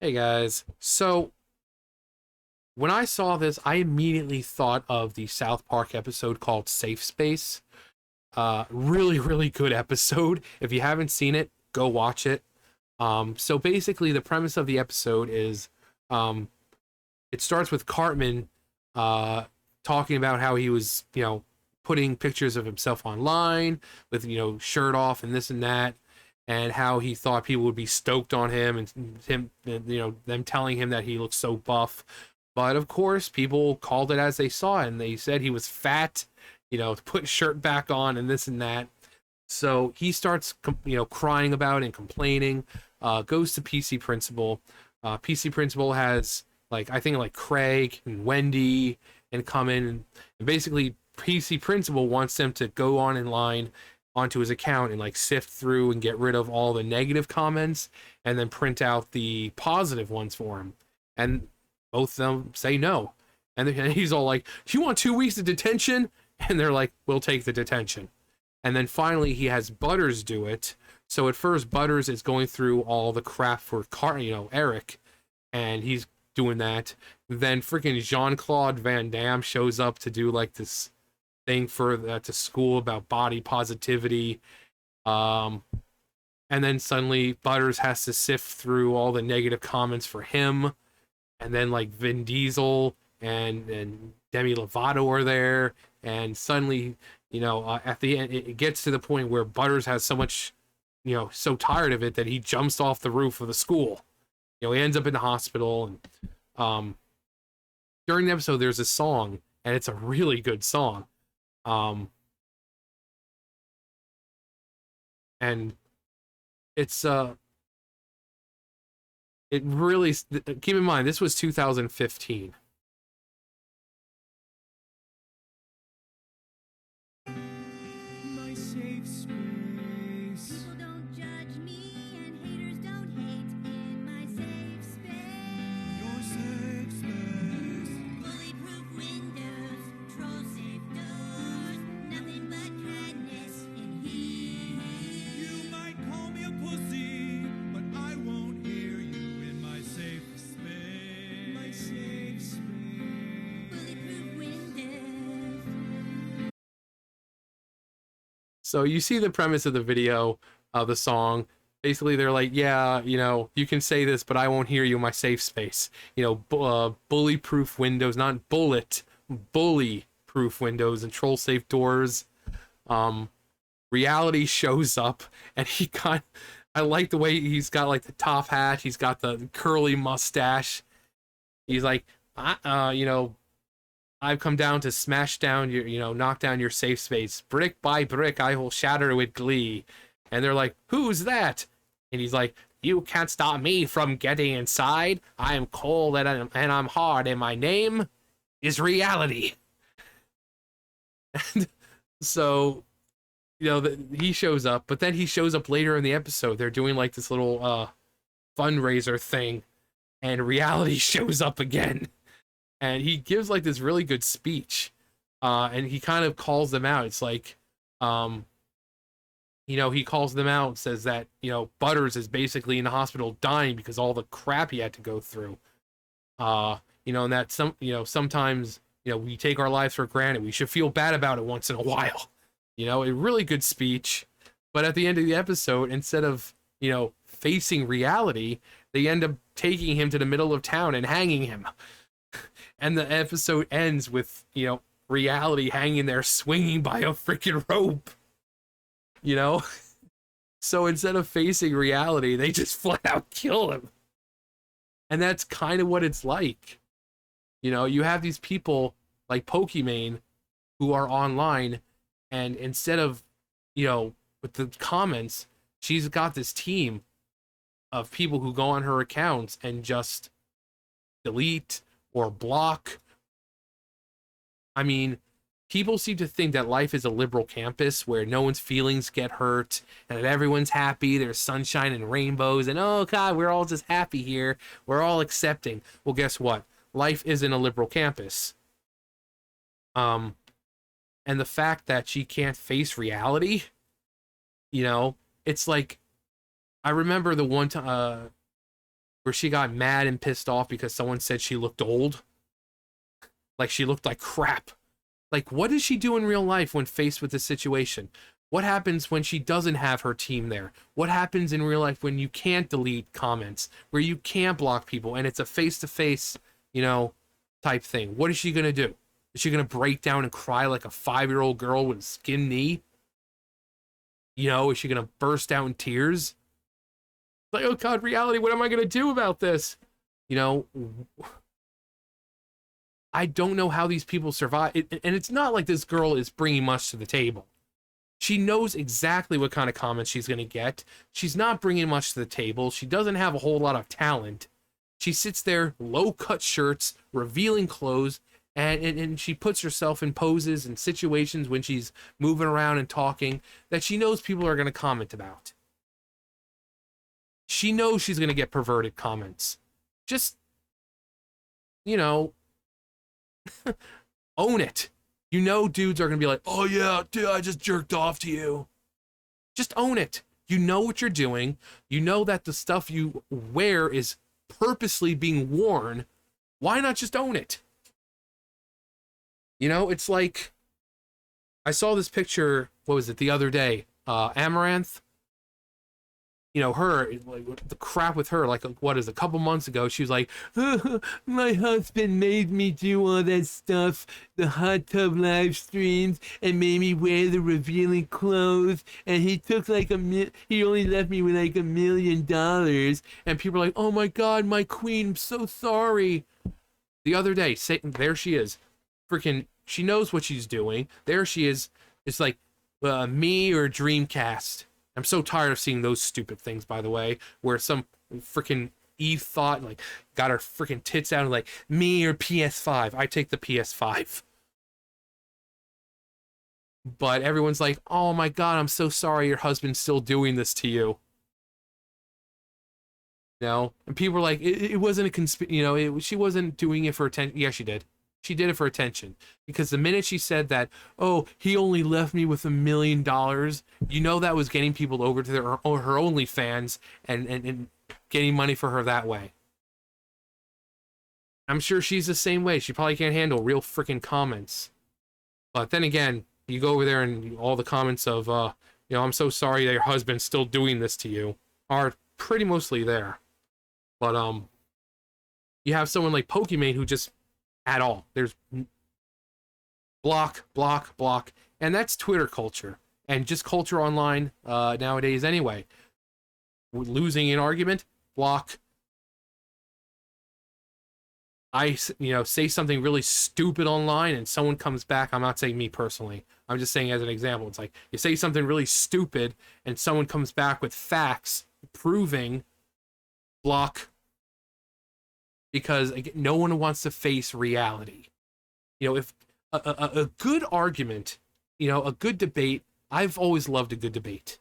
Hey guys. So when I saw this, I immediately thought of the South Park episode called Safe Space. Really, really good episode. If you haven't seen it, go watch it. So basically the premise of the episode is um it starts with Cartman uh talking about how he was, putting pictures of himself online with, shirt off and this and that, and how he thought people would be stoked on him and him, them telling him that he looks so buff. But of course, people called it as they saw it, and they said he was fat, to put his shirt back on and this and that. So he starts, crying about it and complaining. Goes to PC Principal. PC Principal has I think Craig and Wendy and come in, and basically PC Principal wants them to go on in line onto his account and sift through and get rid of all the negative comments and then print out the positive ones for him. And both of them say no. And he's all like, "You want 2 weeks of detention?" And they're like, "We'll take the detention." And then finally he has Butters do it. So at first Butters is going through all the crap for Eric, and he's doing that. Then freaking Jean-Claude Van Damme shows up to do this thing for to school about body positivity. Um, and then suddenly Butters has to sift through all the negative comments for him. And then Vin Diesel and Demi Lovato are there. And suddenly, at the end, it gets to the point where Butters has so much, so tired of it that he jumps off the roof of the school. He ends up in the hospital. And during the episode, there's a song, and it's a really good song. And it's it really, keep in mind this was 2015. My safe space. People don't judge me and haters don't hate in my safe space. Your safe space. Bulletproof windows, troll safe doors, nothing but kindness in here. You might call me a pussy, but I won't hear you in my safe space. My safe space. Bulletproof windows. So you see the premise of the video, of the song. Basically, they're like, "Yeah, you can say this, but I won't hear you in my safe space." Bully-proof windows, not bullet, bully-proof windows and troll-safe doors. Reality shows up, and I like the way he's got the top hat. He's got the curly mustache. He's like, "I've come down to smash down your, knock down your safe space. Brick by brick, I will shatter with glee." And they're like, "Who's that?" And he's like, "You can't stop me from getting inside. I am cold and I'm hard, and my name is reality." And so, he shows up, but then he shows up later in the episode. They're doing this little fundraiser thing, and reality shows up again. And he gives this really good speech, and he kind of calls them out. It's he calls them out and says that Butters is basically in the hospital dying because all the crap he had to go through. And that sometimes we take our lives for granted. We should feel bad about it once in a while. A really good speech. But at the end of the episode, instead of facing reality, they end up taking him to the middle of town and hanging him. And the episode ends with, reality hanging there swinging by a freaking rope. So instead of facing reality, they just flat out kill him. And that's kind of what it's like. You have these people like Pokimane who are online, and instead of, with the comments, she's got this team of people who go on her accounts and just delete or block. I mean, people seem to think that life is a liberal campus where no one's feelings get hurt and that everyone's happy, there's sunshine and rainbows, and oh god, we're all just happy here, we're all accepting. Well, guess what? Life isn't a liberal campus. And the fact that she can't face reality, it's like, I remember the one time where she got mad and pissed off because someone said she looked old. Like she looked like crap. Like, what does she do in real life when faced with this situation? What happens when she doesn't have her team there? What happens in real life when you can't delete comments, where you can't block people, and it's a face-to-face, type thing? What is she going to do? Is she going to break down and cry like a 5-year-old girl with a skinned knee? Is she going to burst out in tears? Like, oh God, reality, what am I going to do about this? I don't know how these people survive. And it's not like this girl is bringing much to the table. She knows exactly what kind of comments she's going to get. She's not bringing much to the table. She doesn't have a whole lot of talent. She sits there, low-cut shirts, revealing clothes, and she puts herself in poses and situations when she's moving around and talking that she knows people are going to comment about. She knows she's going to get perverted comments. Just, own it. Dudes are going to be like, oh yeah, dude, I just jerked off to you. Just own it. You know what you're doing. You know that the stuff you wear is purposely being worn. Why not just own it? It's like, I saw this picture, what was it, the other day? Amaranth. Her, like, the crap with her, like, what is it, a couple months ago, she was like, my husband made me do all that stuff, the hot tub live streams, and made me wear the revealing clothes, and he took like he only left me with like $1 million, and people are like, oh my God, my queen, I'm so sorry. The other day, Satan, there she is, freaking, she knows what she's doing, there she is, it's like, me or Dreamcast. I'm so tired of seeing those stupid things, by the way, where some freaking Eve thought, like, got her freaking tits out and like, me or PS5. I take the PS5. But everyone's like, oh my God, I'm so sorry your husband's still doing this to you. And people were like, it wasn't a she wasn't doing it for attention. Yeah, she did. She did it for attention. Because the minute she said that, oh, he only left me with $1 million, that was getting people over to her OnlyFans and getting money for her that way. I'm sure she's the same way. She probably can't handle real freaking comments. But then again, you go over there and all the comments of, I'm so sorry that your husband's still doing this to you, are pretty mostly there. But, you have someone like Pokimane who just, at all. There's block, block, block. And that's Twitter culture. And just culture online nowadays anyway. Losing an argument, block. I say something really stupid online and someone comes back. I'm not saying me personally. I'm just saying as an example. It's like you say something really stupid and someone comes back with facts proving, block. Because no one wants to face reality. If a good argument, a good debate, I've always loved a good debate.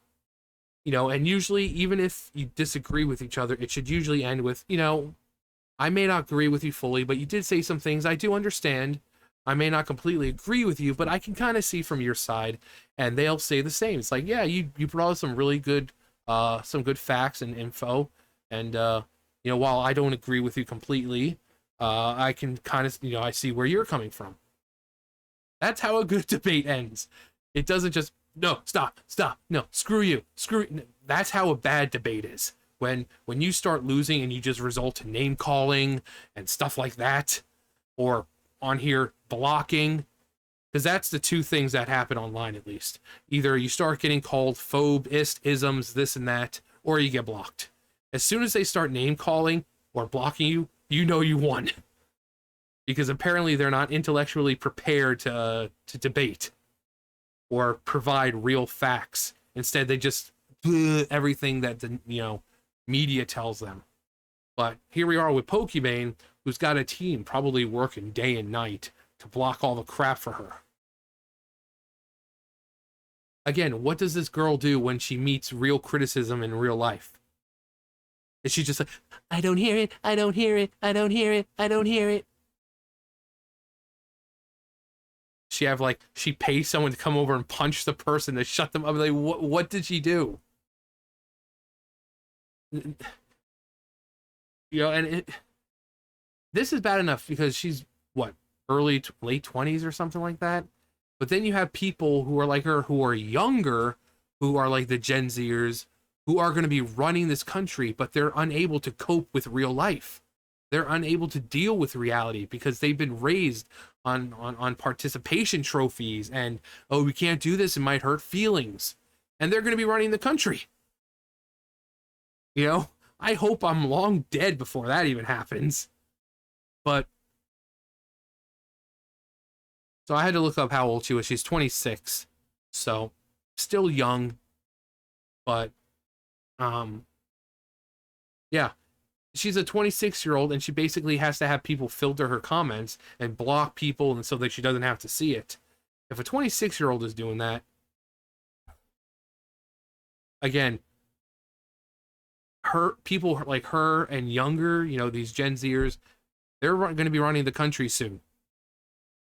And usually, even if you disagree with each other, it should usually end with, I may not agree with you fully, but you did say some things I do understand. I may not completely agree with you, but I can kind of see from your side, and they'll say the same. It's like, yeah, you brought us some really good, some good facts and info, and while I don't agree with you completely, I can kind of, I see where you're coming from. That's how a good debate ends. It doesn't just, no, stop, no, screw you. That's how a bad debate is. When you start losing and you just result to name calling and stuff like that, or on here blocking, because that's the two things that happen online, at least. Either you start getting called phobe, isms, this and that, or you get blocked. As soon as they start name calling or blocking you, you won. Because apparently they're not intellectually prepared to debate or provide real facts. Instead, they just everything that the media tells them. But here we are with Pokimane, who's got a team probably working day and night to block all the crap for her. Again, what does this girl do when she meets real criticism in real life? Is she just like, I don't hear it, I don't hear it, I don't hear it, I don't hear it? She pays someone to come over and punch the person to shut them up. Like, what did she do? You know, and this is bad enough because she's what, late 20s or something like that. But then you have people who are like her, who are younger, who are like the Gen Zers, who are going to be running this country, but they're unable to cope with real life. They're unable to deal with reality because they've been raised on participation trophies and, oh, we can't do this, it might hurt feelings. And they're going to be running the country. You know, I hope I'm long dead before that even happens. But so I had to look up how old she was. She's 26. So still young, but um yeah, she's a 26-year-old and she basically has to have people filter her comments and block people and so that she doesn't have to see it. If a 26-year-old is doing that, again, her people like her and younger, you know, these Gen Zers, they're going to be running the country soon.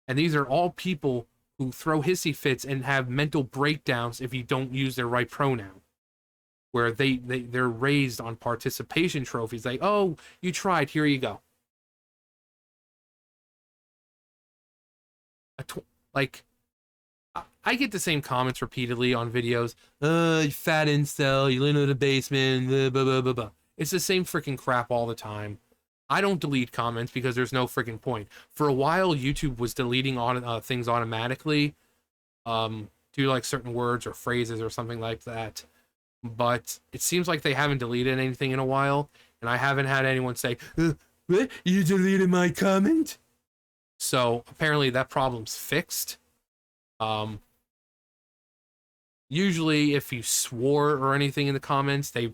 And these are all people who throw hissy fits and have mental breakdowns if you don't use their right pronoun. Where they're raised on participation trophies, like, oh, you tried, here you go. Like, I get the same comments repeatedly on videos. You fat incel, you live in the basement, blah, blah, blah, blah, blah. It's the same freaking crap all the time. I don't delete comments because there's no freaking point. For a while, YouTube was deleting things automatically, due to like certain words or phrases or something like that. But it seems like they haven't deleted anything in a while, and I haven't had anyone say, what? You deleted my comment? So apparently that problem's fixed. Usually if you swore or anything in the comments, that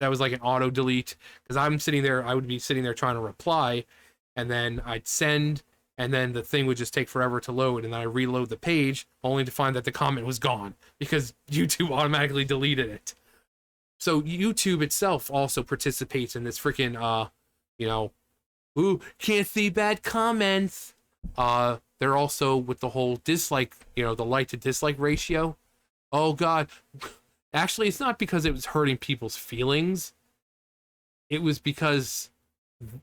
was like an auto delete, because I would be sitting there trying to reply, and then I'd send, and then the thing would just take forever to load, and then I reload the page only to find that the comment was gone because YouTube automatically deleted it. So YouTube itself also participates in this freaking you know, ooh, can't see bad comments. They're also with the whole dislike, you know, the like to dislike ratio. Oh god. Actually, it's not because it was hurting people's feelings. It was because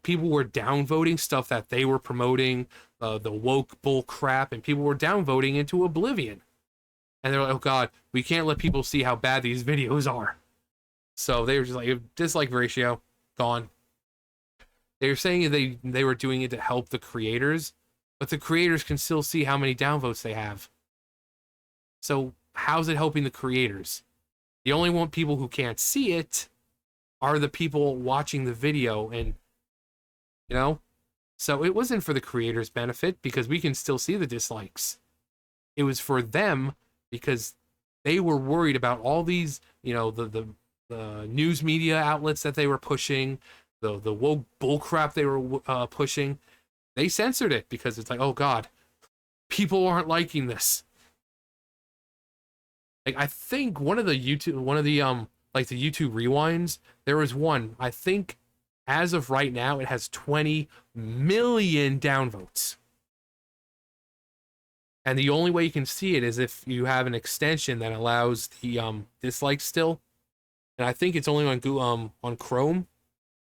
people were downvoting stuff that they were promoting, the woke bull crap, and people were downvoting into oblivion. And they're like, oh god, we can't let people see how bad these videos are. So they were just like, dislike ratio, gone. They were saying they were doing it to help the creators, but the creators can still see how many downvotes they have. So how's it helping the creators? The only one people who can't see it are the people watching the video, and you know, so it wasn't for the creators' benefit because we can still see the dislikes. It was for them because they were worried about all these, you know, the news media outlets that they were pushing, the woke bullcrap they were pushing. They censored it because it's like, oh god, people aren't liking this. Like, I think one of the like the YouTube rewinds, there was one, I think as of right now it has 20 million downvotes. And the only way you can see it is if you have an extension that allows the dislikes still. And I think it's only on Google, on Chrome.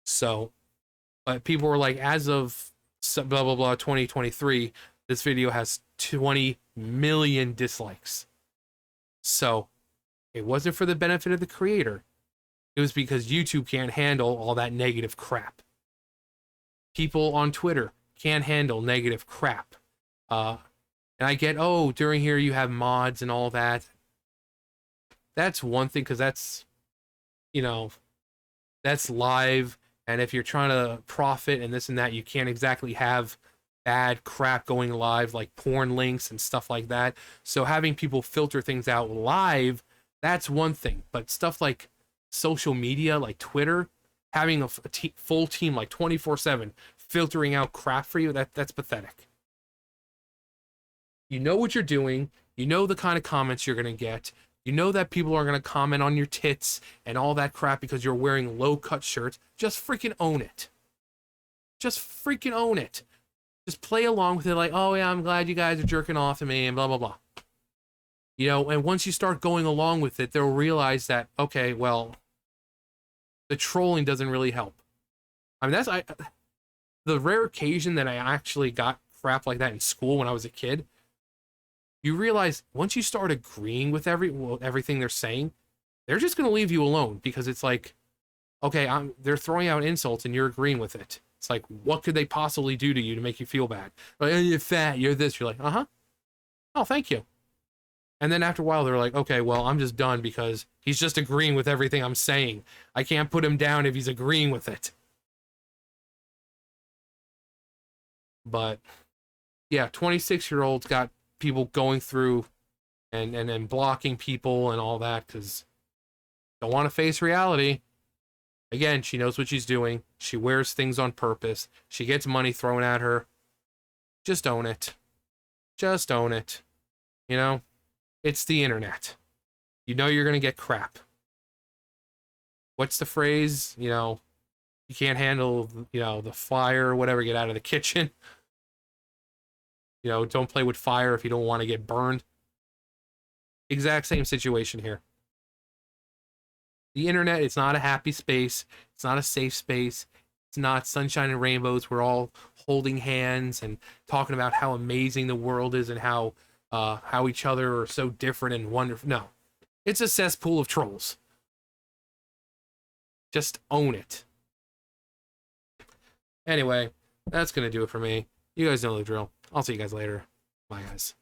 So, but people were like, as of blah blah blah 2023, this video has 20 million dislikes. So, it wasn't for the benefit of the creator. It was because YouTube can't handle all that negative crap. People on Twitter can't handle negative crap. And I get, oh, during here you have mods and all that. That's one thing, because that's, you know, that's live, and if you're trying to profit and this and that, you can't exactly have bad crap going live, like porn links and stuff like that. So having people filter things out live, that's one thing. But stuff like social media, like Twitter, having a full team like 24/7 filtering out crap for you, that's pathetic. You know what you're doing. You know the kind of comments you're going to get. You know that people are going to comment on your tits and all that crap because you're wearing low-cut shirts. Just freaking own it. Just freaking own it. Just play along with it like, oh yeah, I'm glad you guys are jerking off to me and blah, blah, blah. You know, and once you start going along with it, they'll realize that, okay, well, the trolling doesn't really help. I mean, the rare occasion that I actually got crap like that in school when I was a kid, you realize once you start agreeing with everything they're saying, they're just going to leave you alone because it's like, okay, they're throwing out insults and you're agreeing with it. It's like, what could they possibly do to you to make you feel bad? Like, oh, you're fat, you're this. You're like, uh-huh. Oh, thank you. And then after a while, they're like, okay, well, I'm just done because he's just agreeing with everything I'm saying. I can't put him down if he's agreeing with it. But yeah, 26-year-olds got people going through and blocking people and all that because don't want to face reality. Again, she knows what she's doing. She wears things on purpose. She gets money thrown at her. Just own it. Just own it. You know? It's the internet. You know you're going to get crap. What's the phrase? You know, you can't handle, the fire or whatever, get out of the kitchen. Don't play with fire if you don't want to get burned. Exact same situation here. The internet, it's not a happy space. It's not a safe space. It's not sunshine and rainbows. We're all holding hands and talking about how amazing the world is and how each other are so different and wonderful. No, it's a cesspool of trolls. Just own it. Anyway, that's going to do it for me. You guys know the drill. I'll see you guys later. Bye, guys.